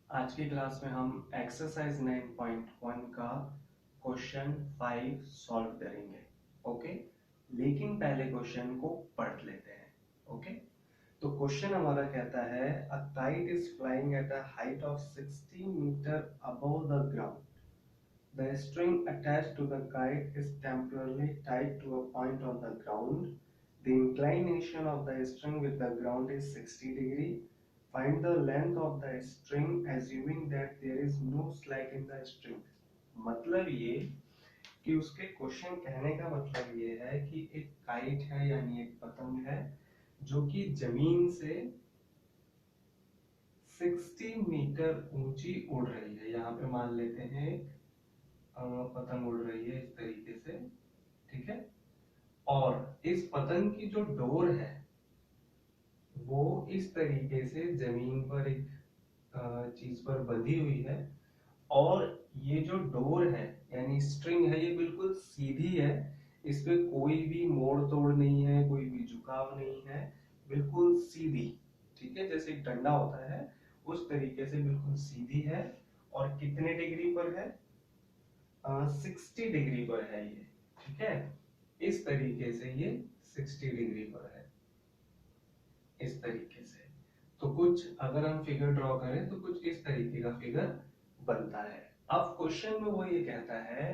आज की क्लास में हम एक्सरसाइज 9.1 का क्वेश्चन 5 सॉल्व करेंगे। ओके, लेकिन पहले क्वेश्चन को पढ़ लेते हैं। ओके, तो क्वेश्चन हमारा कहता है a kite is flying at a height of 60 metre above the ground. The string attached to the kite is temporarily tied to a point on the ground. The inclination of the string with the ground is 60 degree. Find the length of the string assuming that there is no slack in the string. मतलब ये कि उसके question कहने का मतलब ये है कि एक काइट है यानी एक पतंग है जो कि जमीन से 60 मीटर ऊंची उड़ रही है। यहाँ पे मान लेते हैं पतंग उड़ रही है इस तरीके से, ठीक है। और इस पतंग की जो डोर है वो इस तरीके से जमीन पर एक चीज पर बंधी हुई है, और ये जो डोर है यानी स्ट्रिंग है ये बिल्कुल सीधी है। इस पे कोई भी मोड़ तोड़ नहीं है, कोई भी झुकाव नहीं है, बिल्कुल सीधी। ठीक है, जैसे एक डंडा होता है उस तरीके से बिल्कुल सीधी है। और कितने डिग्री पर है? 60 डिग्री पर है ये। ठीक है, इस तरीके से ये 60 डिग्री पर है, इस तरीके से। तो कुछ अगर हम फिगर ड्रॉ करें तो कुछ इस तरीके का फिगर बनता है। अब क्वेश्चन में वो ये कहता है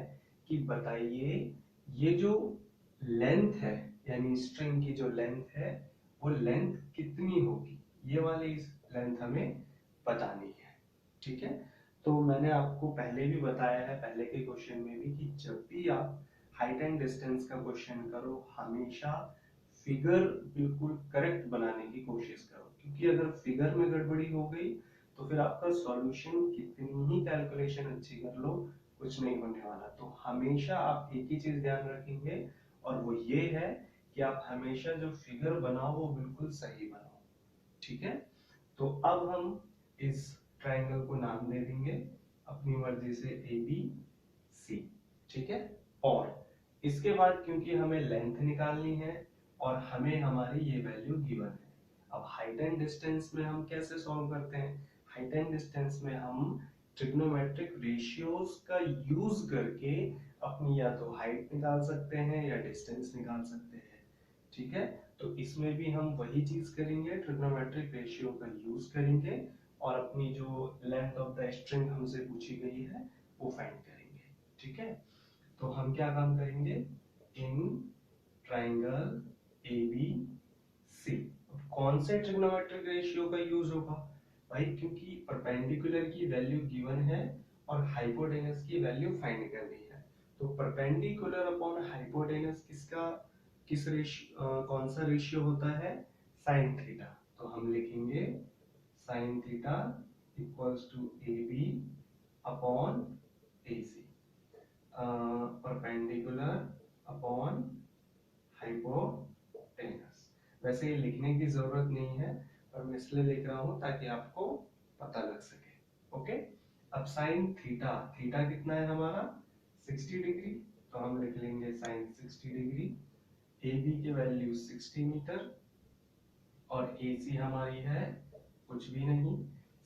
कि बताइए ये जो लेंथ है यानी स्ट्रिंग की जो लेंथ है वो लेंथ कितनी होगी, ये वाली इस लेंथ हमें बतानी है। ठीक है, तो मैंने आपको पहले भी बताया है पहले के क्वेश्चन में भी कि जब भी आप हाइट एंड डिस्टेंस का क्वेश्चन करो हमेशा फिगर बिल्कुल करेक्ट बनाने की कोशिश करो, क्योंकि अगर फिगर में गड़बड़ी हो गई तो फिर आपका सॉल्यूशन कितनी ही कैलकुलेशन अच्छी कर लो कुछ नहीं होने वाला। तो हमेशा आप एक ही चीज ध्यान रखेंगे और वो ये है कि आप हमेशा जो फिगर बनाओ वो बिल्कुल सही बनाओ। ठीक है, तो अब हम इस ट्रायंगल को नाम दे देंगे अपनी मर्जी से ए बी सी। ठीक है, और इसके बाद क्योंकि हमें लेंथ निकालनी है और हमें हमारी ये वैल्यू गिवन है। अब हाइट एंड डिस्टेंस में हम कैसे सॉल्व करते हैं? हाइट एंड डिस्टेंस में हम ट्रिग्नोमेट्रिक रेशियोज का यूज करके अपनी या तो हाइट निकाल सकते हैं या डिस्टेंस निकाल सकते हैं। ठीक है, तो इसमें भी हम वही चीज करेंगे, ट्रिग्नोमेट्रिक रेशियो का यूज करेंगे और अपनी जो लेंथ ऑफ द स्ट्रिंग हमसे पूछी गई है वो फाइंड करेंगे। ठीक है, तो हम क्या काम करेंगे in triangle A B C. कौन से ट्रिग्नोमेट्रिक रेशियो का यूज होगा भाई? क्योंकि परपेंडिकुलर की वैल्यू गिवन है और हाइपोटेनस की वैल्यू फाइंड करनी है। तो परपेंडिकुलर अपॉन हाइपोटेनस कौन सा रेशियो होता है? Sine theta. तो हम लिखेंगे sine theta equals to A B upon A C, perpendicular upon hypotenuse. वैसे ये लिखने की जरूरत नहीं है पर मैं इसलिए लिख रहा हूं ताकि आपको पता लग सके। ओके, अब साइन थीटा, थीटा कितना है हमारा? 60 डिग्री। तो हम लिख लेंगे साइन 60 डिग्री। ए बी की वैल्यू 60 मीटर और ए सी हमारी है कुछ भी नहीं।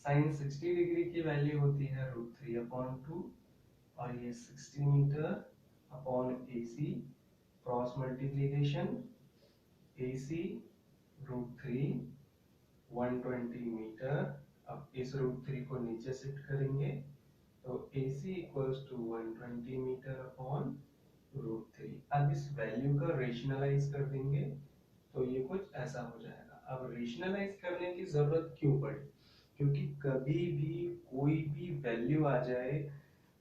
साइन 60 डिग्री की वैल्यू होती है √3/2 और ये 60 metre upon A C, cross multiplication, A C √3 120 metre. अब इस √3 को नीचे शिफ्ट करेंगे तो ए सी इक्वल्स टू 120 मीटर अपॉन √3। अब इस वैल्यू का रेशनलाइज कर देंगे तो ये कुछ ऐसा हो जाएगा। अब रेशनलाइज करने की जरूरत क्यों पड़ी? क्योंकि कभी भी कोई भी वैल्यू आ जाए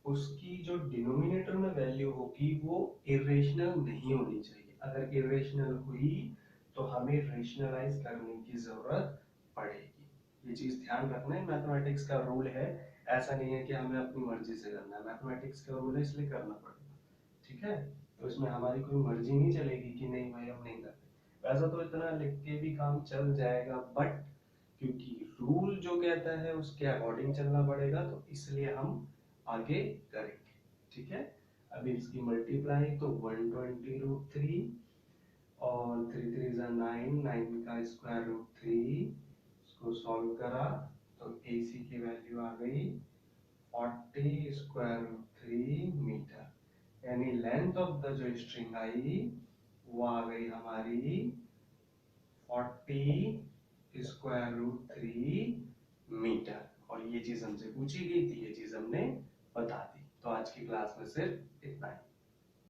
उसकी जो डिनोमिनेटर में वैल्यू होगी वो इरेशनल नहीं होनी चाहिए। अगर इरेशनल हुई तो हमें रेशनलाइज करने की जरूरत पड़ेगी। ये चीज ध्यान रखना है, मैथमेटिक्स का रूल है। ऐसा नहीं है कि हमें अपनी मर्जी से करना है, मैथमेटिक्स का रूल है इसलिए करना पड़ेगा। ठीक है, तो इसमें हमारी कोई मर्जी नहीं चलेगी कि नहीं भाई हम नहीं करते। वैसा तो इतना लिख के भी काम चल जाएगा, बट क्योंकि रूल जो कहता है उसके अकॉर्डिंग चलना पड़ेगा तो इसलिए हम आगे करेंगे। ठीक है, अभी इसकी मल्टीप्लाई तो 120 √3 और 3 3 9, 9 का स्क्वायर √3, इसको सॉल्व करा तो AC की वैल्यू आ गई 40√3 मीटर, यानी लेंथ ऑफ द जो स्ट्रिंग आई वो आ गई हमारी 40√3 मीटर। और ये चीज हमसे पूछी गई थी, ये चीज हमने बता दी। तो आज की क्लास में सिर्फ इतना ही।